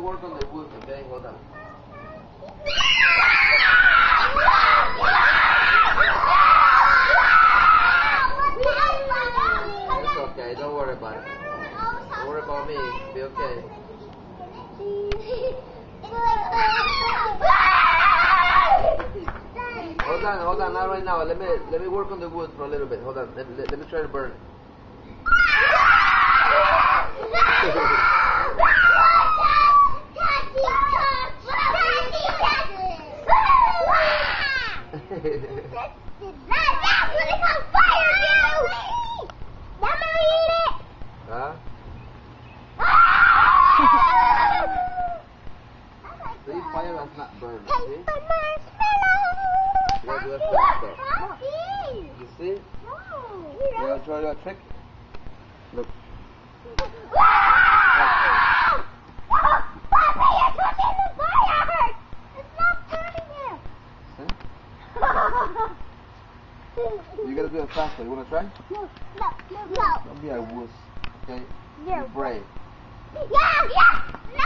work on the wood, okay? Hold on. It's okay, don't worry about it. Don't worry about me, it'll be okay. Hold on, not right now. Let me work on the wood for a little bit. Hold on, let me try to burn it. Huh? See, fire does not burn. See? You gotta do a trick though. You see? You gotta try that trick? Look. You gotta do it faster. You wanna try? No. Don't be a wuss. Okay? Yeah. Be brave. Yeah.